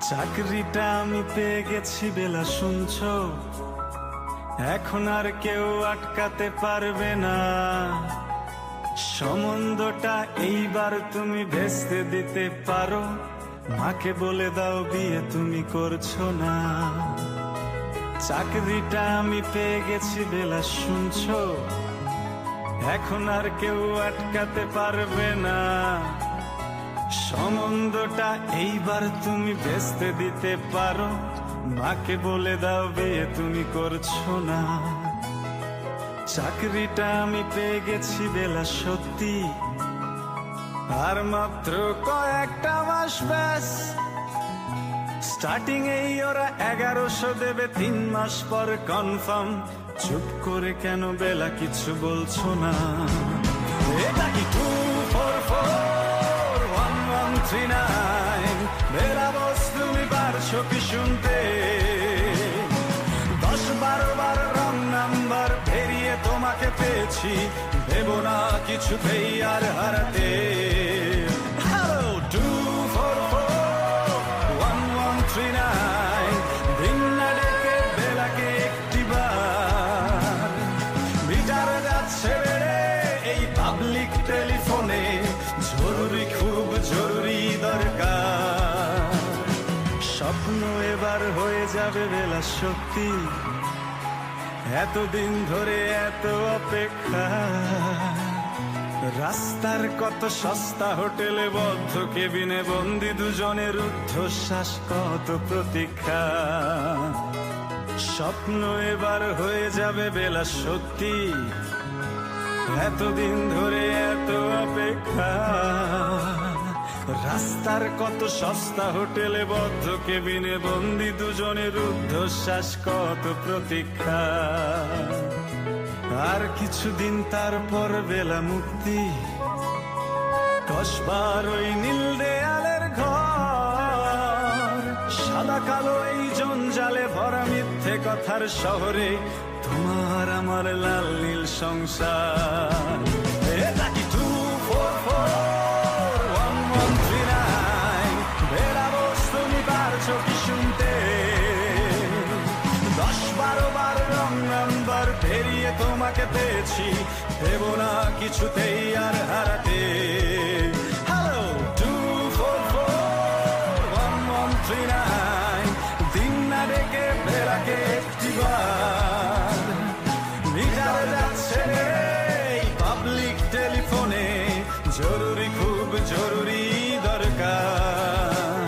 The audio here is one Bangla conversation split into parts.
চাকরিটা আমি পেয়ে গেছি বেলা, শুনছো? এখন আর কেউ আটকাতে পারবে না। সম্বন্ধটা এইবার তুমি ভেস্তে দিতে পারো। মাকে বলে দাও বিয়ে তুমি করছো না। চাকরিটা আমি পেয়ে গেছি বেলা, শুনছো? এখন আর কেউ আটকাতে পারবে না। সম্বন্ধটা এইবার তুমি ভেস্তে দিতে পারো। মাকে বলে দাও বিয়ে তুমি করছো না। চাকরিটা আমি পেয়ে গেছি বেলা, সত্যি আর মাত্র কয়েকটা মাস ব্যাস। স্টার্টিং এই ওরা 1100 দেবে, 3 মাস পর কনফার্ম। চুপ করে কেন বেলা কিছু বলছো না? এটা কি 2441139? বেলা বস তুমি পারছো কি শুনতে? 10-12 বার রং নাম্বার পেরিয়ে তোমাকে পেয়েছি, দেব না কিছুতেই আর হারাতে। হ্যালো 2441139, দিন না ডেকে বেলাকে একটিবার। মিটার যাচ্ছে বেড়ে এই পাবলিক টেলিফোনে, জরুরি খুব জরুরি দরকার। স্বপ্ন এবার হয়ে যাবে বেলা, সত্যি এতদিন ধরে এত অপেক্ষা। রাস্তার কত সস্তা হোটেলে বদ্ধ কেবিনে বন্দি দুজনের রুদ্ধশ্বাস, কত প্রতীক্ষা। স্বপ্ন এবার হয়ে যাবে বেলা, সত্যি এতদিন ধরে এত অপেক্ষা। রাস্তার কত সস্তা হোটেলে বদ্ধ কেবিনে বন্দি দুজনের রুদ্ধশ্বাস, কত প্রতীক্ষা। আর কিছুদিন তারপর বেলা মুক্তি, 10 বার ওই নীল দেয়ালের ঘর। সাদা কালো এই জঞ্জালে ভরা মিথ্যে কথার শহরে, তোমার আমার লাল নীল সংসার। এটা কি 2441139? বেলা বস তুমি পারছো কি শুনতে? 10-12 বার রং নাম্বার পেরিয়ে তোমাকে পেয়েছি, দেব না কিছুতেই আর হারাতে। হ্যালো 2441139, দিন না ডেকে বেলাকে একটিবার। মিটার যাচ্ছে এই পাবলিক টেলিফোনে, জরুরি খুব জরুরি দরকার।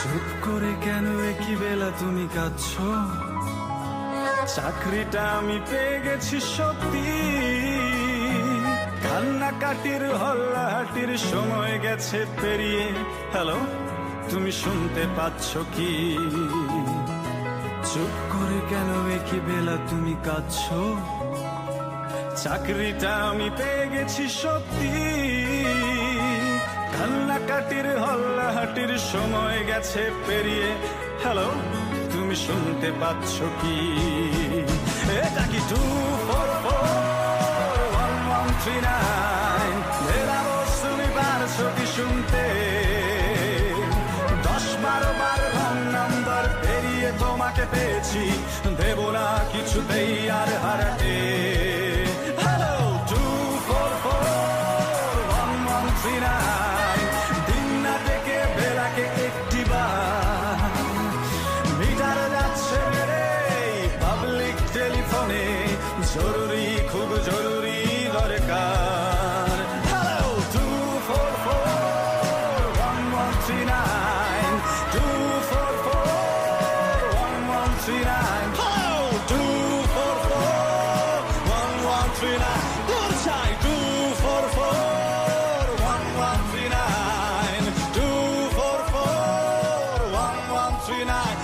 চুপ করে কেন একই বেলা তুমি কাঁদছো? চাকরিটা আমি পেয়ে গেছি সত্যি, কান্নাকাটির হল্লাহাটির সময় গেছে পেরিয়ে। হ্যালো তুমি শুনতে পাচ্ছ কি? চুপ করে কেন একই বেলা তুমি কাঁদছো? চাকরিটা আমি পেয়ে গেছি সত্যি, কান্নাকাটির হল্লাহাটির সময় গেছে পেরিয়ে। হ্যালো তুমি শুনতে পাচ্ছ কি? এটা কি 2441139? বেলা বস তুমি পারছো কি শুনতে? 10-12 বার রং নাম্বার পেরিয়ে তোমাকে পেয়েছি, দেব না কিছুতেই আর হারাতে। হ্যালো 2441139, দিন না ডেকে বেলাকে একটিবার। মিটার যাচ্ছে বেড়ে পাবলিক টেলিফোনে, জরুরি খুব জরুরি দরকার। হ্যালো 2441139, 2441139, হ্যালো 2441139, তোর চাই 2441139, 2441139,